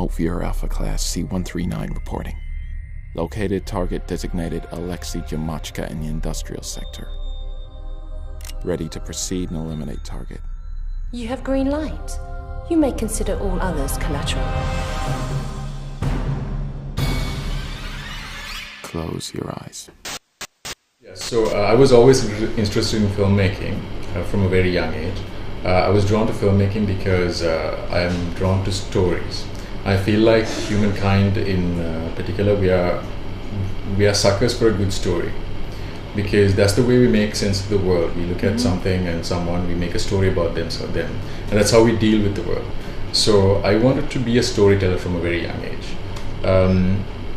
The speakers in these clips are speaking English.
remote viewer Alpha Class C-139 reporting. Located target designated Alexei Jamachka in the industrial sector. Ready to proceed and eliminate target. You have green light. You may consider all others collateral. Close your eyes. So I was always interested in filmmaking from a very young age. I was drawn to filmmaking because I am drawn to stories. I feel like humankind in particular, we are suckers for a good story, because that's the way we make sense of the world. We look at something and someone, we make a story about them, and that's how we deal with the world. So I wanted to be a storyteller from a very young age.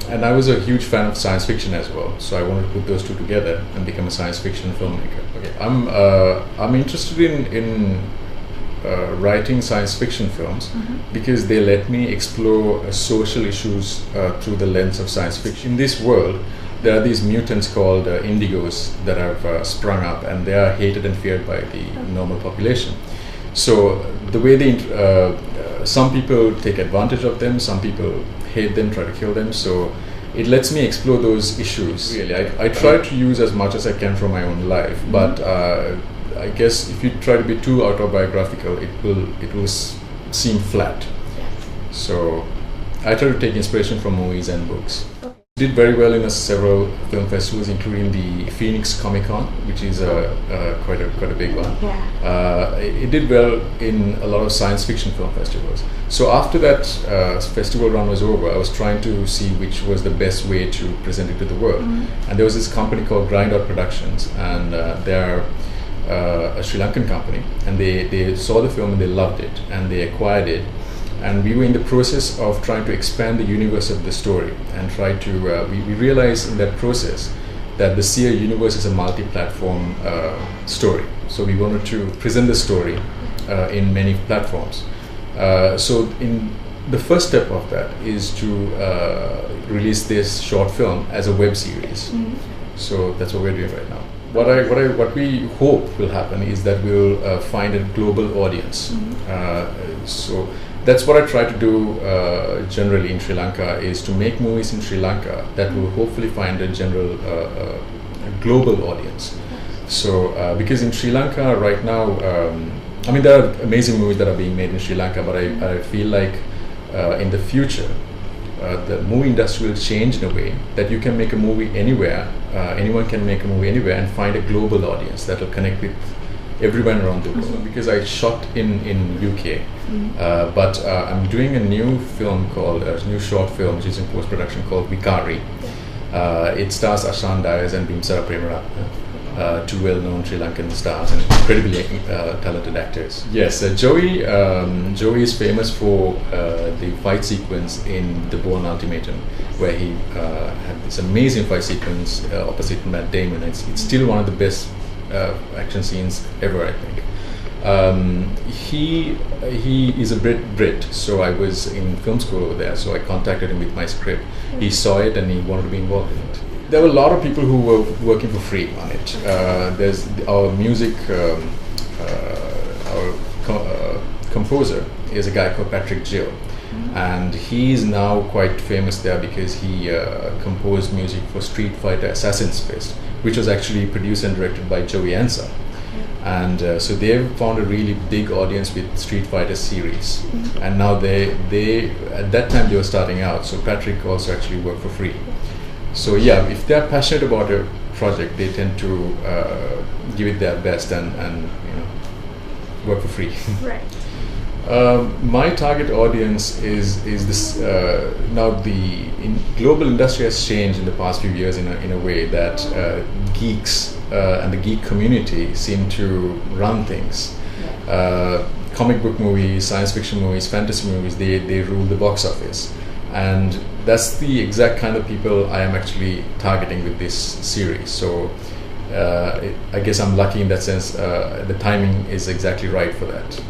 And I was a huge fan of science fiction as well, so I wanted to put those two together and become a science fiction filmmaker. Okay, I'm interested in writing science fiction films because they let me explore social issues through the lens of science fiction. In this world, there are these mutants called indigos that have sprung up, and they are hated and feared by the normal population. So the way some people take advantage of them, some people hate them, try to kill them. So it lets me explore those issues. Really, I try to use as much as I can from my own life, but I guess if you try to be too autobiographical, it will seem flat. So I try to take inspiration from movies and books. Did very well in several film festivals, including the Phoenix Comic Con, which is quite a big one. It did well in a lot of science fiction film festivals. So after that festival run was over, I was trying to see which was the best way to present it to the world. And there was this company called Grind Out Productions, and they are a Sri Lankan company, and they saw the film and they loved it, and they acquired it. And we were in the process of trying to expand the universe of the story and try to, we realized in that process that the Seer universe is a multi-platform story. So we wanted to present the story in many platforms. So in the first step of that is to release this short film as a web series. So that's what we're doing right now. What we hope will happen is that we'll find a global audience. So that's what I try to do generally in Sri Lanka, is to make movies in Sri Lanka that will hopefully find a general global audience. So because in Sri Lanka right now, I mean, there are amazing movies that are being made in Sri Lanka, but I feel like in the future the movie industry will change in a way that you can make a movie anywhere, anyone can make a movie anywhere and find a global audience that will connect with everyone around the world. Because I shot in UK, but I'm doing a new film called, a new short film which is in post-production called Vikari. It stars Ashan Dias and Bimsara Premaratne, two well-known Sri Lankan stars and incredibly talented actors. Yes, Joey is famous for the fight sequence in The Bourne Ultimatum, where he had this amazing fight sequence opposite Matt Damon. It's still one of the best action scenes ever, I think. He is a Brit, so I was in film school over there, so I contacted him with my script. He saw it and he wanted to be involved in it. There were a lot of people who were working for free on it. There's our music, our composer is a guy called Patrick Gill, and he's now quite famous there because he composed music for Street Fighter Assassin's Fist, which was actually produced and directed by Joey Ansa. And so they've found a really big audience with Street Fighter series. And now they at that time they were starting out, so Patrick also actually worked for free. So yeah, if they're passionate about a project, they tend to give it their best and work for free. Right. My target audience is this. Now the global industry has changed in the past few years in a way that geeks and the geek community seem to run things. Comic book movies, science fiction movies, fantasy movies, they rule the box office. And that's the exact kind of people I am actually targeting with this series. So I guess I'm lucky in that sense. The timing is exactly right for that.